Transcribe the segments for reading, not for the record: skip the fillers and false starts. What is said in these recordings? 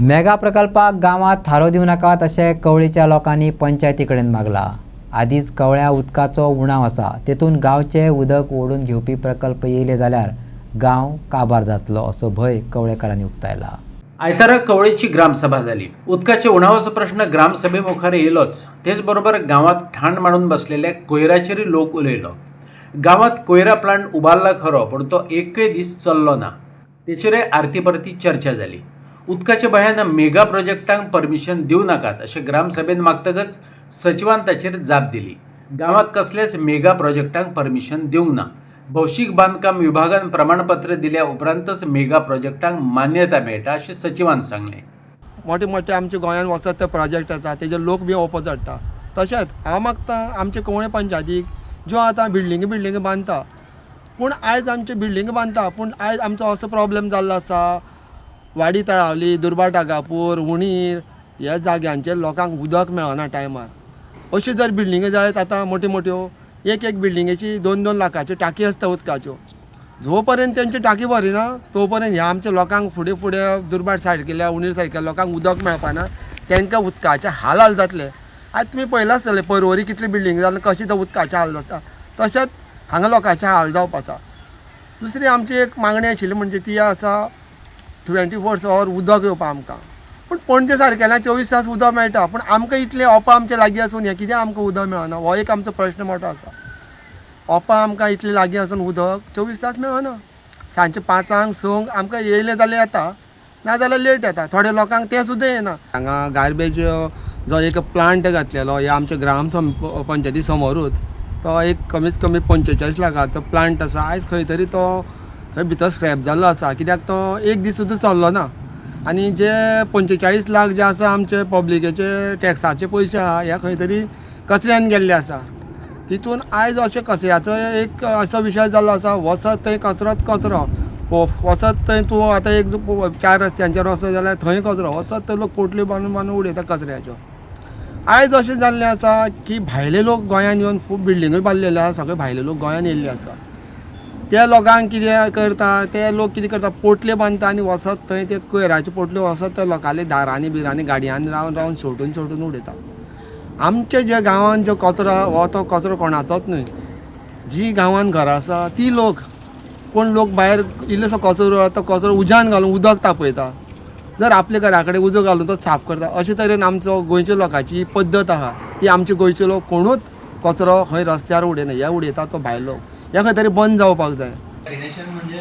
Mega प्रकल्पाक गावात थारो दिवं नाकात अशें कवळेच्या लोकांनी पंचायती कडेन मागला। आदींच कवळ्या उदकाचो उणाव आसा, तेतून गांवचे उदक ओढून घेवपी प्रकल्प येयले जाल्यार गांव काबार जातलो असो भंय कवळेकारांनी उक्तायला। आयतारा कवळेची ग्रामसभा जाली। उदकाचे उणावाचो प्रश्न ग्रामसभे मुखार येयलोच, तेच बरोबर गांवात ठाण मांडून बसलेले कोयराचेरय लोक उलयलो। गांवात कोयरा प्लांट उबारला खरो, पण तो एकय दीस चल्लो ना। तेचेरय आरती परती चर्चा जाली। उदकाच्या भयान मेगा प्रोजेक्टांक परमिशन दिवं नाकात अशें ग्रामसभेन मागतकच सचिवान ताचेर जाप दिली। गांवात कसलेच मेगा प्रोजेक्टांक परमिशन दिवंक ना। भौशीक बांदकाम विभागान प्रमाणपत्र दिल्या उपरांतच मेगा प्रोजेक्टांक मान्यता मेळटा अशें सचिवान सांगलें। मोठे मोठे आमच्या गोंयांत वचत ते प्रोजेक्ट येता, तेजे लोक बी ओपोज हाडटा। तशेंच हांव मागता आमचे कवळे पंचायतीक ज्यो आतां बिल्डिंगी बांदता, पूण आयज आमचे बिल्डिंगी बांदता, पूण आयज आमचो असो प्रॉब्लेम जाल्लो आसा, वाडी तळावली, दुर्बाट आगापूर, उणीर ह्या जाग्यांचेर लोकांक उदक मेळना टायमार। अश्यो जर बिल्डिंगी जायत आतां मोठ्यो मोठ्यो, एक बिल्डिंगेची 2-2 लाखाच्यो टाकी आसता उदकाच्यो। जो पर्यंत तेंची टाकी भरिना तो पर्यंत ह्या आमच्या लोकांक फुडें दुर्बाट सारकेल्या उणीर सारकेल्या लोकांक उदक मेळपाना, तांकां उदकाचे हाल जातले। आयज तुमी पळयलां आसतलें पर्वरी कितली बिल्डिंग जाल्ले, कशें तो उदकाचे हाल जाता, तशेंच हांगा लोकांचे हाल जावप आसा। दुसरी आमची एक मागणी आशिल्ली म्हणजे ती आसा 24 आवर उदक येवपा आमकां। पूण पणजे सारकेल्या 24 तास उदक मेळटा, पूण आमकां इतले ओपां आमचे लागीं आसून हें कित्याक आमकां उदक मेळना, हो एक आमचो प्रश्न मोठो आसा। ओपां आमकां इतले लागीं आसून उदक 24 तास मेळना। सांजचे 5 संक आमकां येयलें जाल्यार येता, ना जाल्यार लेट येता। थोड्या लोकांक तें सुद्दां येना। हांगा गार्बेज जो एक प्लांट घातलेलो ह्या आमच्या ग्राम पंचायती समोरूच, तो एक कमीत कमी 45 लाखाचो प्लांट आसा। आयज खंय तरी तो थंय भितर स्क्रॅप जाल्लो आसा, कित्याक तो एक दीस सुद्दां चल्लो ना। आनी जे 45 लाख जे आसा आमचे पब्लिकेचे टॅक्साचे पयशे आहा, हे खंय तरी कचऱ्यान गेल्ले आसा। तितून आयज अशें कचऱ्याचो एक असो विशय जाल्लो आसा, वसत थंय कचरोच कचरो। वसत थंय तूं आतां एक 4 रस्त्यांचेर वचत जाल्यार थंय कचरो, वसत थंय लोक पोटल्यो बांदून उडयता कचऱ्याच्यो। आयज अशें जाल्लें आसा की भायले लोक गोंयांत येवन खूब बिल्डिंगूय बांदलेले आसा, सगळे भायले लोक गोंयांत येयल्ले आसा। त्या लोकांक कितें करता, ते लोक कितें करता, पोटल्यो बांदता आनी वसत थंय ते कोयराच्यो पोटल्यो वसत थंय लोकांले दारांनी बिरांनी गाडयांनी रावन शेवटून उडयता। आमचे जे गांवांत जो कचरो हो तो कचरो कोणाचोच न्हय। जी गांवांत घरां आसा ती लोक, कोण लोक भायर इल्लोसो कचरो तो कचरो उज्यान घालून उदक तापयता, जर आपल्या घरा कडेन उजो घालून तो साफ करता। अशे तरेन आमचो गोंयच्या लोकांची पद्दत आहा, ती आमचे गोंयचे लोक कोणूच कचरो खंय रस्त्यार उडयना, हे उडयता तो भायलो। ह्या खंय तरी बंद जावपाक जाय। डेस्टिनेशन म्हणजे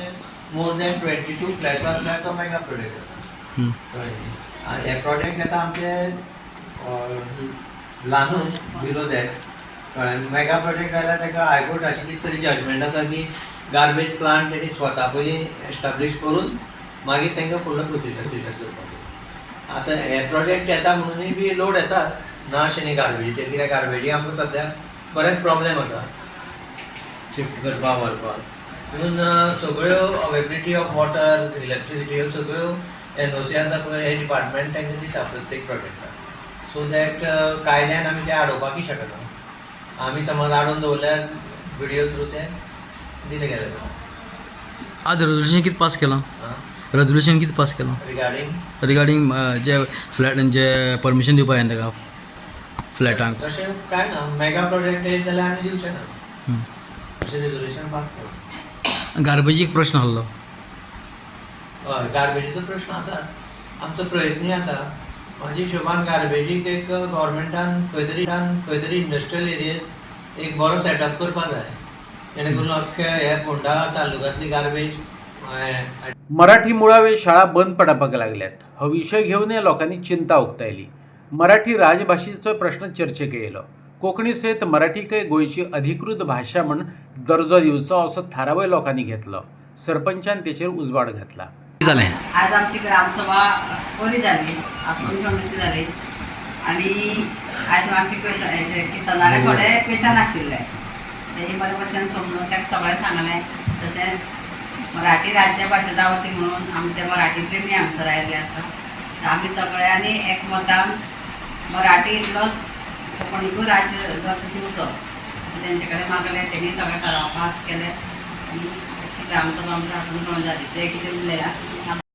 मोर दॅन 22 फ्लॅट्सांतल्यान तो मेगा प्रोजेक्ट आसा। आनी हे प्रोजेक्ट येता आमचे ल्हानूच बिलो दॅट कळ्ळें। मेगा प्रोजेक्ट जाल्यार ताका हायकोर्टाची कितें तरी जजमेंट आसा की गार्बेज प्लांट तेणी स्वता पयलीं एस्टाब्लीश करून मागीर तांकां फुडलो प्रोसिजर करपाक। आतां हे प्रोजेक्ट येता म्हणूनय बी लोड येताच, ना अशें न्ही गार्बेजीचेर, कित्याक गार्बेजी आमकां सद्याक बरेच प्रॉब्लेम आसा शिफ्ट करपाक व्हरपाक। म्हणून सगळ्यो अवेबिलिटी ऑफ वॉटर, इलेक्ट्रिसिटी ह्यो सगळ्यो NOC आसा पळय हे डिपार्टमेंट तांकां दिता प्रत्येक प्रोजेक्टाक, सो दॅट कायद्यान आमी ते आडोवपाकय शकना। आमी समज आडोवन दवरल्यार व्हिडियो थ्रू ते दिले गेले। आज रेजोल्युशन कितें पास केलां? रेजोल्युशन कितें पास केलां रिगार्डींग जे फ्लॅट जे परमिशन दिवपाक जाय ताका फ्लॅटांक? तशें कांय ना, मेगा प्रोजेक्ट येत जाल्यार आमी दिवचे ना, अशें रेजोल्युशन पास केलां। गार्बेजीक प्रश्न आसलो? हय, गार्बेजीचो प्रश्न आसा, आमचो प्रयत्नय आसा। म्हाज्या हिशोबान गार्बेजीक एक गव्हर्मेंटान खंय तरी इंडस्ट्रियल एरियेत एक बरो सेटअप करपाक जाय, जेणे करून अख्ख्या ह्या फोंडा तालुक्यांतली गार्बेज। मराठी मुळावे शाळा बंद पडपाक लागल्यात, हो विशय घेऊनय लोकांनी चिंता उक्तायली। मराठी राजभाषेचो प्रश्न चर्चेक येयलो। कोंकणी सयत मराठीकय गोंयची अधिकृत भाषा म्हूण दर्जो दिवचो असो थारावय लोकांनी घेतलो। सरपंचान तेचेर उजवाड घातला। आज आमची ग्रामसभा बरी जाली, आसून अशी जाली। आनी आज आमचे किसनाले थोडे क्वेश्चन आशिल्ले, ते बरे भशेन समजून ताका सगळें सांगलें। तशेंच मराठी राज्य भाशा जावची म्हणून आमचे मराठी प्रेमी हांगसर आयिल्ले आसा। आमी सगळ्यांनी एकमतान मराठी इतलोच कोंकणीकूय राज्य दर्जो दिवचो अशें तेंचे कडेन मागलें। तेणी सगळे थाराव पास केले आनी अशी ग्रामसभा आमची आसून जाली। ते कितें उरलें